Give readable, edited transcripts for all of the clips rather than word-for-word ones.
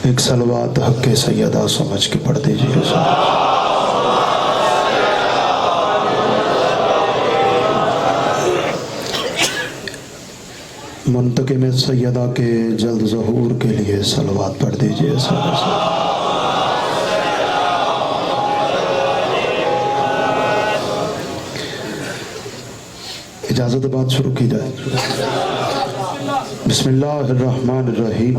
ایک صلوات حق سیدہ سمجھ کے پڑھ دیجئے. منتقم سیدہ کے جلد ظہور کے لیے صلوات پڑھ دیجئے. اجازت بات شروع کی جائے. بسم اللہ الرحمن الرحیم.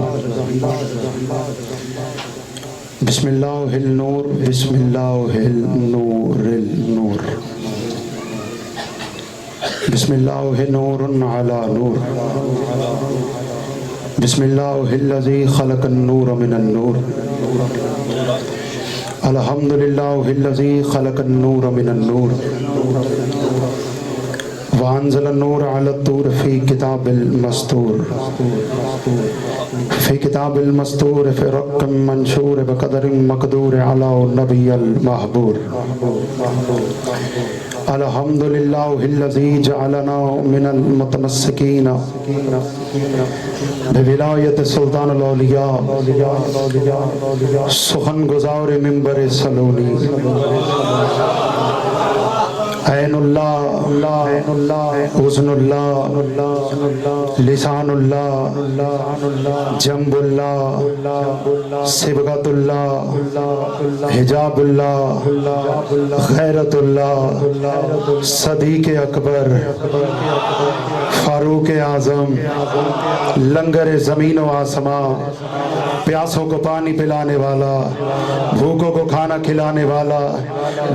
بسم اللہ النور بسم اللہ النور النور بسم اللہ نور علی نور. بسم اللہ الذی خلق النور من النور. الحمدللہ الذی خلق النور من النور وانزل النور علی الطور فی کتاب المستور فی کتاب المستور فی رق منشور بقدر مقدور علی النبی المحبور. الحمدللہ الذی جعلنا من المتمسکین بولایت سلطان الاولیاء سخن گزار منبر سلونی. عین اللہ حسن اللہ لسان اللہ جنب اللہ صبغت اللہ حجاب اللہ غیرت اللہ صدیق اکبر فاروق اعظم لنگر زمین و آسمان پیاسوں کو پانی پلانے والا بھوکوں کو کھانا کھلانے والا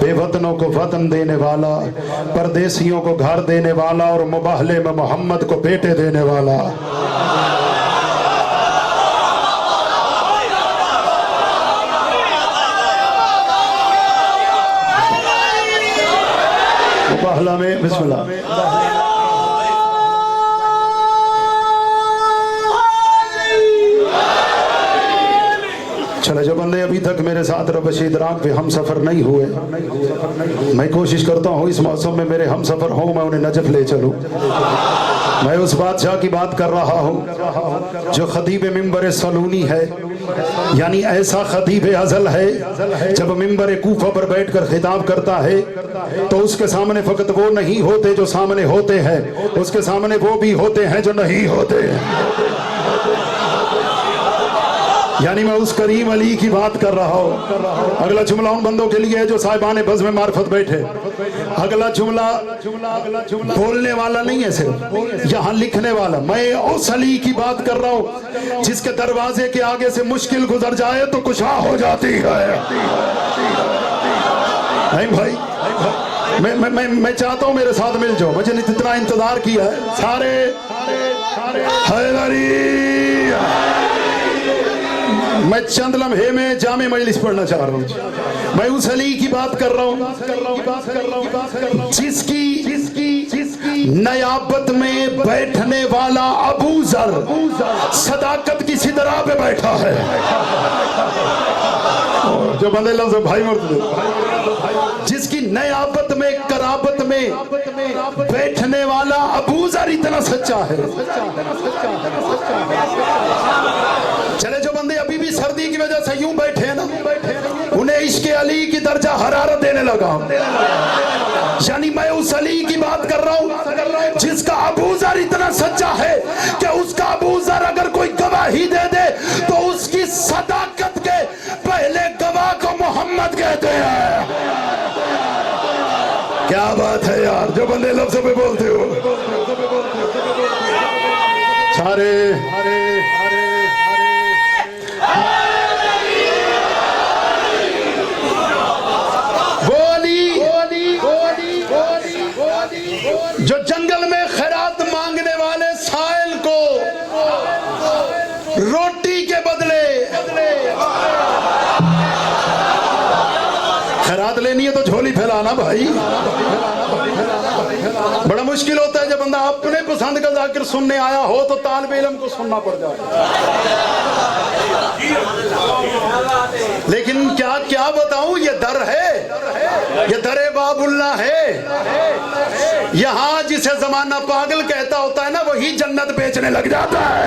بے وطنوں کو وطن دینے والا پردیسیوں کو گھر دینے والا اور مباہلے میں محمد کو بیٹے دینے والا. مباہلہ میں بسم اللہ. چلے جو بندے ابھی تک میرے ساتھ ربش ادراک پہ ہم سفر نہیں ہوئے، میں کوشش کرتا ہوں اس موسم میں میرے ہم سفر ہوں، میں انہیں نجف لے چلوں. میں اس بادشاہ کی بات کر رہا ہوں جو خطیب منبر سلونی ہے، یعنی ایسا خطیب ازل ہے جب منبر کوفہ پر بیٹھ کر خطاب کرتا ہے تو اس کے سامنے فقط وہ نہیں ہوتے جو سامنے ہوتے ہیں، اس کے سامنے وہ بھی ہوتے ہیں جو نہیں ہوتے ہیں. یعنی میں اس کریم علی کی بات کر رہا ہوں. اگلا جملہ ان بندوں کے لیے ہے جو صاحبان بزم معرفت بیٹھے. اگلا جملہ بولنے والا نہیں ہے، صرف یہاں لکھنے والا. میں اس علی کی بات کر رہا ہوں جس کے دروازے کے آگے سے مشکل گزر جائے تو کشا ہو جاتی ہے. بھائی میں چاہتا ہوں میرے ساتھ مل جاؤ. مجھے اتنا انتظار کیا ہے سارے حیدری. میں چند لمحے میں جامع مجلس پڑھنا چاہ رہا ہوں. میں اس علی کی بات کر رہا ہوں جس کی نیابت میں بیٹھنے والا ابو ذر صداقت کی سدرا پہ بیٹھا ہے. جو بندے لفظ بھائی مرتضی جس کی نیابت میں قرابت میں بیٹھنے والا ابو ذر اتنا سچا ہے. چلے جو بندے ابھی بھی سردی کی وجہ سے یوں بیٹھے نا، انہیں عشق علی کی درجہ حرارت دینے لگا. یعنی میں اس علی کی بات کر رہا ہوں جس کا ابو ذر اتنا سچا ہے کہ اس کا ابو ذر اگر کوئی گواہی دے دے تو اس کی صداقت کے پہلے گواہ کو محمد کہتے ہیں. کیا بات ہے یار جو بندے لفظوں پہ بولتے ہو سارے. جو جنگل میں خیرات مانگنے والے سائل کو روٹی کے بدلے خیرات لینی ہے تو جھولی پھیلانا بھائی. بڑا مشکل ہوتا ہے جب بندہ اپنے پسند کا ذاکر سننے آیا ہو تو طالب علم کو سننا پڑ جائے. لیکن کیا بتاؤں، یہ در ہے، یہ در باب اللہ ہے. یہاں جسے زمانہ پاگل کہتا ہوتا ہے نا وہی جنت بیچنے لگ جاتا ہے.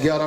11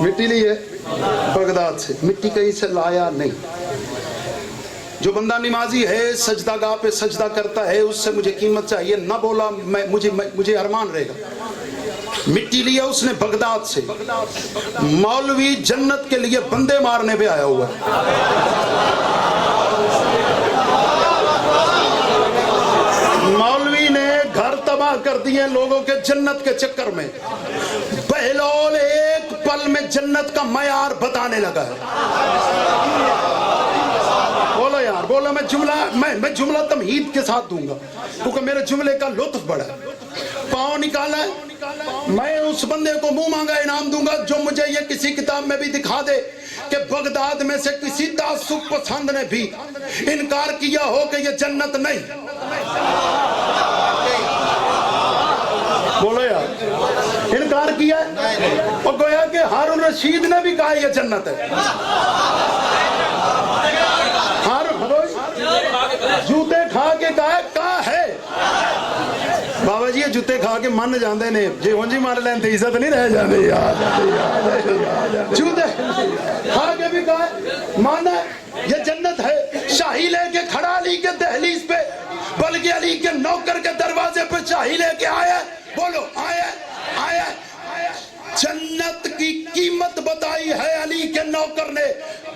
مٹی لی ہے بغداد سے, مٹی کہیں سے لایا نہیں. جو بندہ نمازی ہے, سجدہ گاہ پہ سجدہ کرتا ہے, اس سے مجھے قیمت چاہیے. نہ بولا مجھے ارمان رہے گا. مٹی لیا اس نے بغداد سے. مولوی جنت کے لیے بندے مارنے پہ آیا ہوا ہے. مولوی نے گھر تباہ کر دیے لوگوں کے جنت کے چکر میں. بہلول ایک پل میں جنت کا معیار بتانے لگا ہے. بولو یار, بولو. میں جملہ تمہید کے ساتھ دوں گا کیونکہ میرے جملے کا لطف بڑا ہے. پاؤں نکالا ہے, میں اس بندے کو منہ مانگا انعام دوں گا جو مجھے یہ کسی کتاب میں بھی دکھا دے کہ بغداد میں سے کسی تعصب پسند نے بھی انکار کیا ہو کہ یہ جنت نہیں. بولو یار, انکار کیا ہے. اور گویا کہ ہارون رشید نے بھی کہا یہ جنت ہے. جوتے کھا کے کہا ہے. بابا جی یہ جوتے کھا کے من جاندے نے, جی ہوں جی مار لین تے عزت نہیں رہ جاندے یار. جوتے کھا کے بھی کہا ہے, مانا یہ جنت ہے. شاہی لے کے کھڑا علی کے دہلیز پہ, بلکہ علی کے نوکر کے دروازے پہ شاہی لے کے آیا. بولو آیا. جنت کی قیمت بتائی ہے علی کے نوکر نے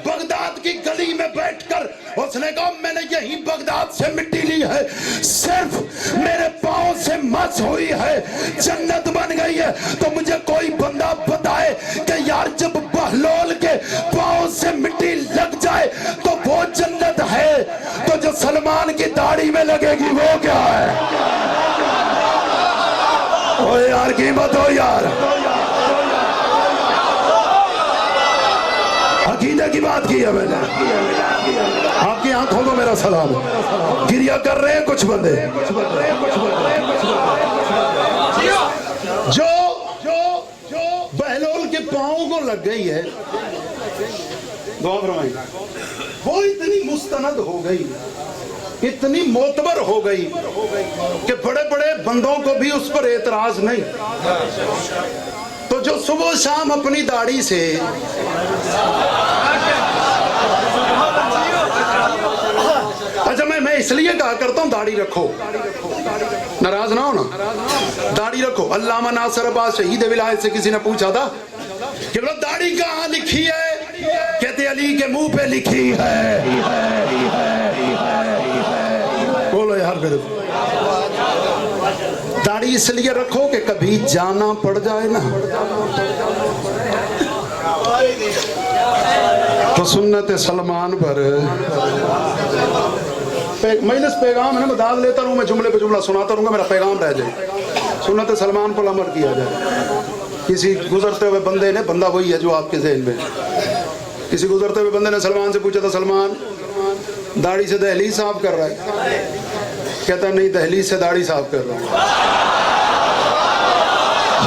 بغداد کی گلی میں بیٹھ کر. اس نے کہا میں نے یہی بغداد سے مٹی لی ہے, صرف میرے پاؤں سے مس ہوئی ہے, جنت بن گئی ہے. تو مجھے کوئی بندہ بتائے کہ یار جب بہلول کے پاؤں سے مٹی لگ جائے تو وہ جنت ہے, تو جو سلمان کی داڑھی میں لگے گی وہ کیا ہے؟ او یار قیمت ہو یار. عقیدہ کی بات کی ہے میں نے. آپ کی آنکھوں کو میرا سلام. گریہ کر رہے ہیں کچھ بندے جو بہلول کے پاؤں کو لگ گئی ہے. دعا فرمائیں. وہ اتنی مستند ہو گئی, اتنی معتبر ہو گئی کہ بڑے بڑے بندوں کو بھی اس پر اعتراض نہیں. تو جو صبح شام اپنی داڑھی سے اچھا میں اس لیے کہا کرتا ہوں داڑھی رکھو, ناراض نہ ہونا, داڑھی رکھو. علامہ ناصر عباس شہید ولایت سے کسی نے پوچھا تھا کہ بولو داڑھی کہاں لکھی ہے, کہتے علی کے منہ پہ لکھی ہے. بولو یار میرے, داڑھی اس لیے رکھو کہ کبھی جانا پڑ جائے نا تو سنت سلمان پر. مجلس پیغام ہے نا, میں داد لیتا رہوں, میں جملے پہ جملہ سناتا رہوں گا, میرا پیغام رہ جائے. سنت سلمان پر عمل کیا جائے. کسی گزرتے ہوئے بندے نے, بندہ وہی ہے جو آپ کے ذہن میں, کسی گزرتے ہوئے بندے نے سلمان سے پوچھا تھا, سلمان داڑھی سے دہلیز صاف کر رہا ہے؟ کہتا نہیں, دہلیز سے داڑھی صاف کر رہا ہوں.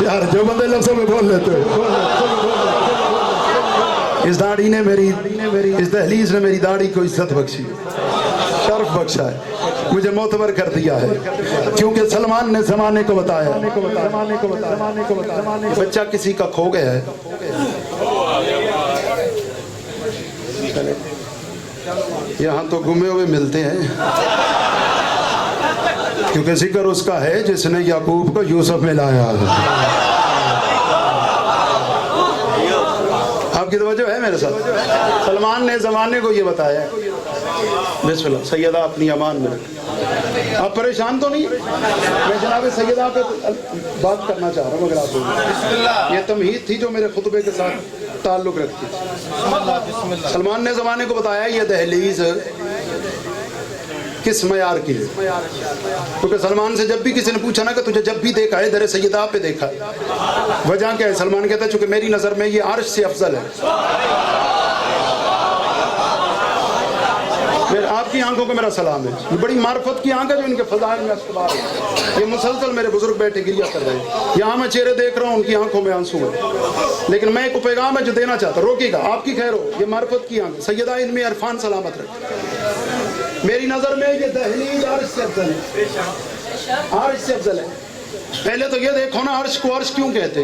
یار جو بندے لفظوں میں بول لیتے اس داڑھی نے اس دہلیز نے میری داڑھی کو عزت بخشی, شرف بخشا ہے, مجھے معتبر کر دیا ہے, کیونکہ سلمان نے زمانے کو بتایا. بچہ کسی کا کھو گیا ہے, یہاں تو گمے ہوئے ملتے ہیں, کیونکہ ذکر اس کا ہے جس نے یعقوب کو یوسف میں لایا. آپ کی توجہ ہے میرے ساتھ. سلمان نے زمانے کو یہ بتایا. بسم اللہ. سیدہ اپنی امان میں رکھ. آپ پریشان تو نہیں؟ میں جناب سیدہ پہ بات کرنا چاہ رہا ہوں, اگر آپ یہ تمہید تھی جو میرے خطبے کے ساتھ تعلق رکھتی تھی. سلمان نے زمانے کو بتایا یہ دہلیز کس معیار کی ہے, کیونکہ سلمان سے جب بھی کسی نے پوچھا نا کہ تجھے جب بھی دیکھا ہے در سیدہ پہ دیکھا, وجہ کیا ہے؟ سلمان کہتا ہے چونکہ میری نظر میں یہ عرش سے افضل ہے. آپ کی آنکھوں کو میرا سلام ہے. یہ بڑی معرفت کی آنکھ ہے جو ان کے فضائل میں استوار ہے. یہ مسلسل میرے بزرگ بیٹھے گریہ کر رہے ہیں. یہاں میں چہرے دیکھ رہا ہوں, ان کی آنکھوں میں آنسو ہیں, لیکن میں ایک پیغام ہے جو دینا چاہتا ہوں. روکیے گا, آپ کی خیر ہو. یہ معرفت کی آنکھ, سیدہ علم عرفان سلامت رکھے. میری نظر میں یہ دہلیز عرش سے افضل ہے, عرش سے افضل ہے. پہلے تو یہ دیکھو نا عرش کو عرش کیوں کہتے.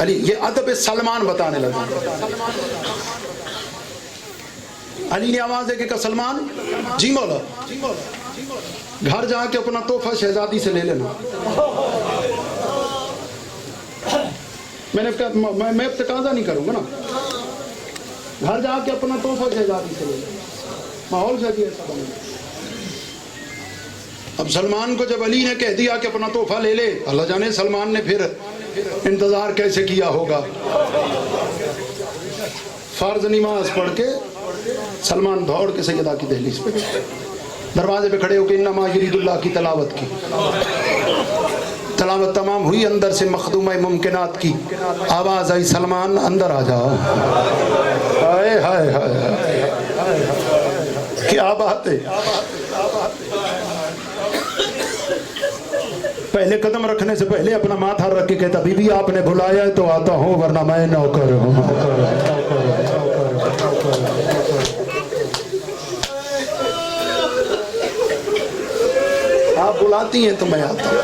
علی یہ ادب سلمان بتانے لگا. علی نے آواز دے کے کہا سلمان جی مولا گھر جا کے اپنا تحفہ شہزادی سے لے لینا. میں نے کہا میں تقاضا نہیں کروں گا نا, گھر جا کے اپنا تحفہ شہزادی سے لے لینا. ماحول سے ایسا بنے. اب سلمان کو جب علی نے کہہ دیا کہ اپنا تحفہ لے لے, اللہ جانے سلمان نے پھر انتظار کیسے کیا ہوگا. فرض نماز پڑھ کے سلمان دوڑ کے سیدہ کی دہلیز پہ دروازے پہ کھڑے ہو کے انما یرید اللہ کی تلاوت کی. تلاوت تمام ہوئی, اندر سے مخدومہ ممکنات کی آواز آئی, سلمان اندر آ جاؤ. ہائے ہائے ہائے کیا بات ہے. پہلے قدم رکھنے سے پہلے اپنا ماتھا رکھ کے کہتا بی بی آپ نے بلایا ہے تو آتا ہوں ورنہ میں نوکر ہوں. آپ بلاتی ہیں تو میں آتا ہوں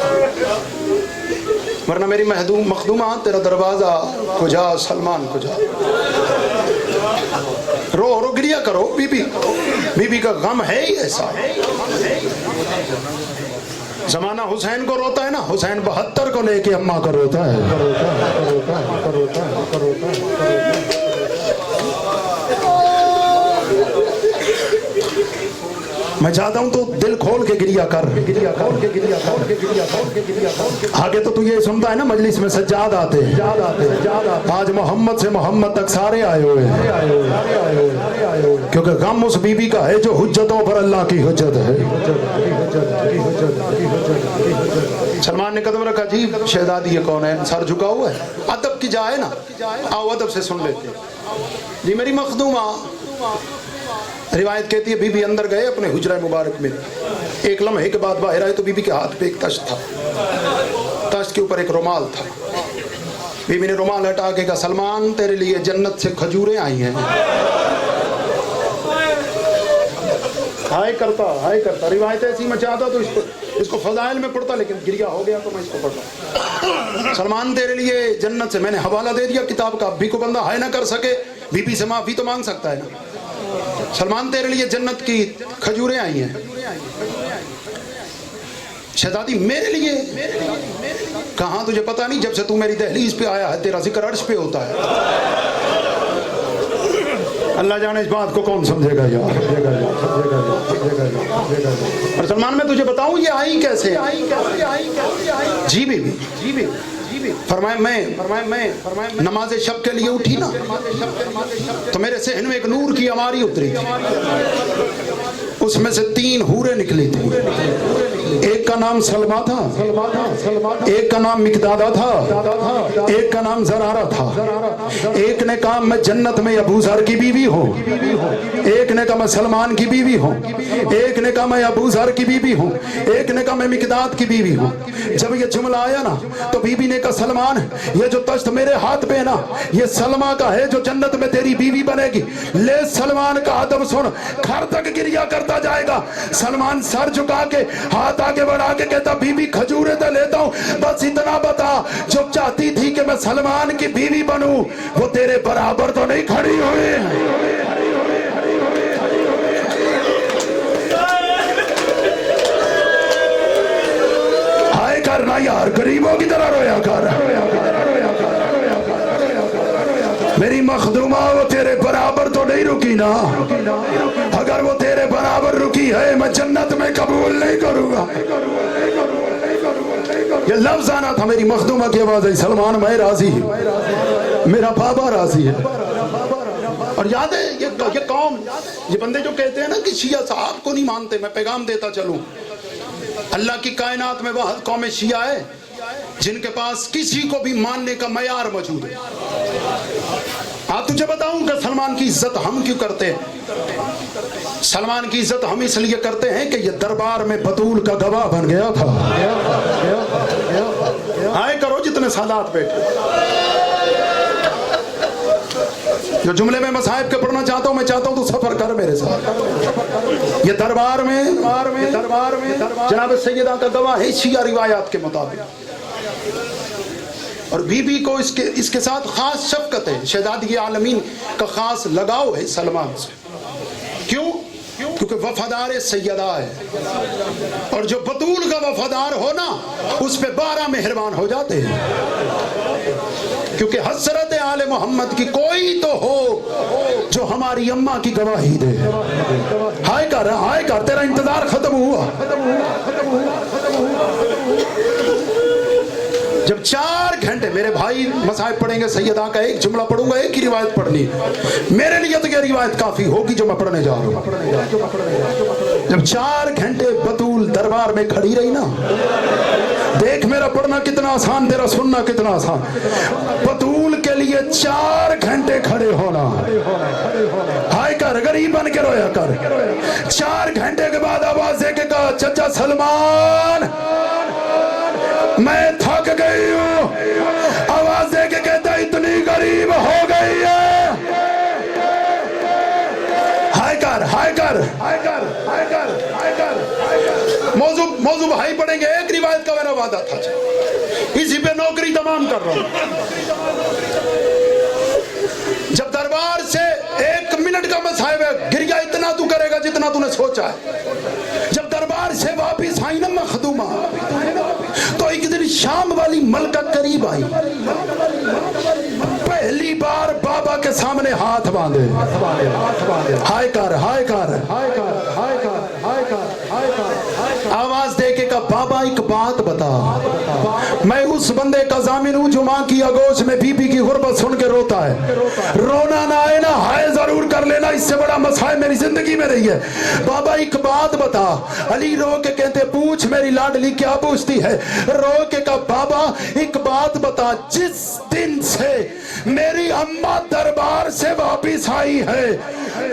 ورنہ میری مخدومہ تیرا دروازہ کجا سلمان کجا. رو رو گریا کرو. بی بی کا غم ہے ہی ایسا. زمانہ حسین کو روتا ہے نا, حسین 72 کو لے کے اماں کو روتا ہے. میں چاہتا ہوں تو دل کھول کے گریا کر. آگے تو یہ سنتا ہے نا مجلس میں سجاد آتے ہیں. آج محمد سے محمد تک سارے آئے ہوئے ہیں کیونکہ غم اس بی بی کا ہے جو حجتوں پر اللہ کی حجت ہے. سلمان نے قدم رکھا, جی شہزادی یہ کون ہے؟ سر جھکا ہوا ہے. ادب کی جائے نا, آؤ ادب سے سن لیتے. جی میری مخدومہ. روایت کہتی ہے بی بی اندر گئے اپنے حجرہ مبارک میں, ایک لمحے کے بعد باہر آئے تو بی بی کے ہاتھ پہ ایک تشت تھا. تشت کے اوپر ایک رومال تھا. بی بی نے رومال ہٹا کے کہا سلمان تیرے لیے جنت سے کھجوریں آئی ہیں. ہائے کرتا. روایت ایسی میں چاہتا تو اس کو فضائل میں پڑھتا, لیکن گریا ہو گیا تو میں اس کو پڑھتا. سلمان تیرے لیے جنت سے, میں نے حوالہ دے دیا کتاب کا. اب بھی کو بندہ ہائے نہ کر سکے بی بی سے معافی تو مانگ سکتا ہے نا. سلمان تیرے لیے جنت کی کھجوریں آئی ہیں. شہزادی میرے لیے کہاں, تجھے پتا نہیں جب سے تو میری دہلیز پہ آیا ہے تیرا ذکر عرش پہ ہوتا ہے. اللہ جانے اس بات کو کون سمجھے گا یار. اور سلمان میں تجھے بتاؤں یہ آئی کیسے. جی بی بی فرمائے میں نماز شب کے لیے اٹھی نا تو میرے ذہن میں ایک نور کی عماری اتری تھی. اس میں سے 3 حوریں نکلی تھی. ایک کا نام سلمہ تھا, ایک کا نام مقدادہ تھا, ایک کا نام زرارہ تھا. ایک نے کہا میں جنت میں ابو ذر کی بیوی ہوں, ایک نے کہا میں سلمان کی بیوی ہوں, ایک نے کہا میں ابو ذر کی بیوی ہوں, ایک نے کہا میں مقداد کی بیوی ہوں. جب یہ جملہ آیا نا تو بیوی نے کہا سلمان یہ جو تشت میرے ہاتھ پہ نا یہ سلمہ کا ہے جو جنت میں تیری بیوی بنے گی. لے سلمان کا ادب سن, گھر تک گریا کرتا جائے گا. سلمان سر جھکا کے ہاتھ آگے بڑھا کے کہتا بی بی کھجوریں تو لیتا ہوں, بس اتنا بتا جو چاہتی تھی کہ میں سلمان کی بیوی بنوں وہ تیرے برابر تو نہیں کھڑی ہوئی. ہائے کرنا یار, غریبوں کی طرح رویا کر. میری مخدومہ وہ تیرے برابر تو نہیں رکی نا, اگر وہ تیرے برابر رکی ہے میں جنت میں قبول نہیں کروں گا. یہ لفظ آنا تھا, میری مخدومہ کی آواز ہے سلمان میں راضی ہوں, میرا بابا راضی ہے. اور یاد ہے یہ قوم, یہ بندے جو کہتے ہیں نا کہ شیعہ صاحب کو نہیں مانتے, میں پیغام دیتا چلوں. اللہ کی کائنات میں وہ قوم شیعہ ہے جن کے پاس کسی کو بھی ماننے کا معیار موجود ہے. تجھے بتاؤں کہ سلمان کی عزت ہم کیوں کرتے ہیں. سلمان کی عزت ہم اس لیے کرتے ہیں کہ یہ دربار میں بطول کا گواہ بن گیا تھا. آئے کرو جتنے سادات بیٹھے. جو جملے میں مصائب کے پڑھنا چاہتا ہوں, میں چاہتا ہوں تو سفر کر میرے ساتھ. یہ دربار میں جناب سیدہ کا گواہ ہے شیعہ روایات کے مطابق. اور بیوی کو اس کے ساتھ خاص شفقت ہے. شہزادی عالمین کا خاص لگاؤ ہے سلمان سے. کیوں؟ کیونکہ وفادار سیدہ ہے، اور جو بطول کا وفادار ہو نا اس پہ 12 مہربان ہو جاتے ہیں. کیونکہ حضرت آل محمد کی کوئی تو ہو جو ہماری اماں کی گواہی دے. ہائے کر تیرا انتظار ختم ہوا. جب 4 گھنٹے میرے بھائی مصائب پڑھیں گے، سیدہ کا ایک جملہ پڑھوں گا، ایک ہی روایت پڑھنی. میرے لیے تو یہ روایت کافی ہوگی جو میں پڑھنے جا رہا ہوں. جب 4 گھنٹے بطول دربار میں کھڑی رہی نا، دیکھ میرا پڑھنا کتنا آسان، تیرا سننا کتنا آسان. بطول کے لیے 4 گھنٹے کھڑے ہونا. ہائے کر، غریب بن کے رویا کر. 4 گھنٹے کے بعد آواز دے کے کہا، چچا سلمان میں تھک گئی ہوں. آواز دے کے کہتا اتنی غریب ہو گئی ہے. ہائے کر. موضوع بھائی پڑھیں گے. ایک روایت کا میرا وعدہ تھا، اسی پہ نوکری تمام کر رہا ہوں. جب دربار سے 1 منٹ کا مصائب ہے، گریا اتنا تو کرے گا جتنا تو نے سوچا ہے. جب دربار سے واپس آئی نا مخدومہ، تو ایک دن شام والی ملکہ قریب آئی. پہلی بار بابا کے سامنے ہاتھ باندھے. ہائے کر. آواز دے کے کہا، بابا ایک بات بتا. میں اس بندے کا ضامن ہوں جو ماں کی آغوش میں بی بی کی غربت سن کے روتا ہے. رونا نہ آئے نا، ہائے ضرور کر لینا. اس سے بڑا مسائل میری زندگی میں رہی ہے. بابا ایک بات بتا. علی رو کے کہتے، پوچھ میری لاڈلی کیا پوچھتی ہے. رو کے کہا، بابا ایک بات بتا. جس دن سے میری اماں دربار سے واپس آئی ہے،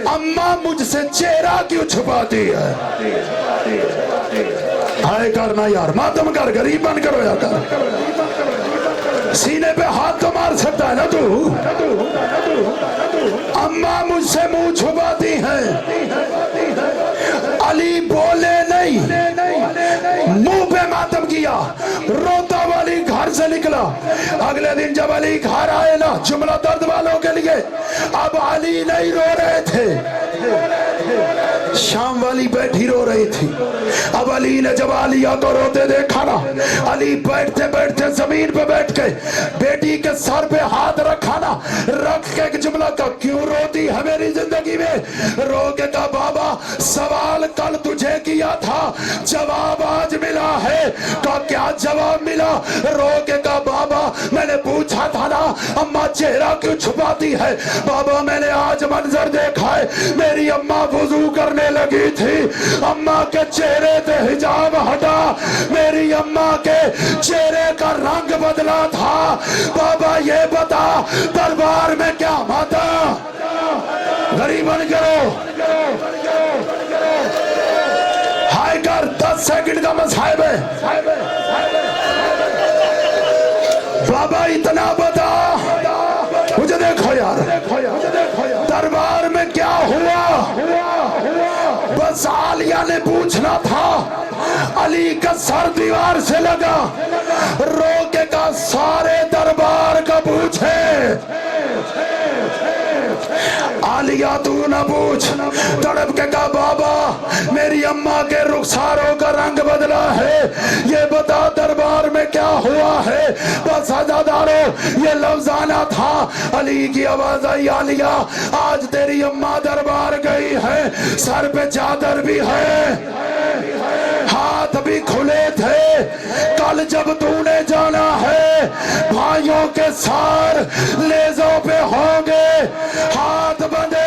اماں مجھ سے چہرہ کیوں چھپاتی ہے؟ ہائے کرنا یار، ماتم کر، غریب بن کر رویا کر. سینے پہ ہاتھ تو مار سکتا ہے نا تو. اماں مجھ سے منہ چھپاتی ہیں. علی بولے نہیں، منہ پہ ماتم کیا. روتا والی گھر سے نکلا. اگلے دن جب علی گھر آئے نا، جملہ درد والوں کے لیے، اب علی نہیں رو رہے تھے، شام والی بیٹھی رو رہی تھی. اب علی نے جب عالیہ کو روتے دیکھا نا، علی بیٹھتے بیٹھتے زمین پہ بیٹھ کے بیٹی کے سر پہ ہاتھ رکھا نا، رکھ کے ایک جملہ کا، کیوں روتی ہے میری زندگی میں؟ رو کے کہا، بابا سوال کل تجھے کیا تھا، جواب آج ملا ہے. کہا کیا جواب ملا؟ رو کے کہا، بابا میں نے پوچھا تھا نا اماں چہرہ کیوں چھپاتی ہے. بابا میں نے آج منظر دیکھا ہے، میری اماں وضو کرنے لگی تھی، اماں کے چہرے سے حجاب ہٹا، میری اماں کے چہرے کا رنگ بدلا تھا. بابا یہ بتا دربار میں کیا ماتا؟ غریبن کرو. ہائے کر. 10 سیکنڈ کا مصائب ہے. بابا اتنا بتا. مجھے دیکھو یار، دربار میں کیا ہوا؟ بس عالیہ نے پوچھنا تھا. علی کا سر دیوار سے لگا. رو کے کہا، سارے دربار کا پوچھے. عالیہ تو نہ پوچھ. تڑپ کے کہا، بابا میری اماں کے رخساروں کا رنگ بدلا ہے، یہ بتا دربار میں کیا ہوا ہے؟ بس عزادارو یہ لفظ آنا تھا. علی کی آواز آئی، عالیہ آج تیری اماں دربار گئی ہے، سر پہ چادر بھی ہے، ہاتھ بھی کھلے تھے. کل جب تو نے جانا ہے، بھائیوں کے سار لیزوں پہ ہوں گے، ہاتھ بندے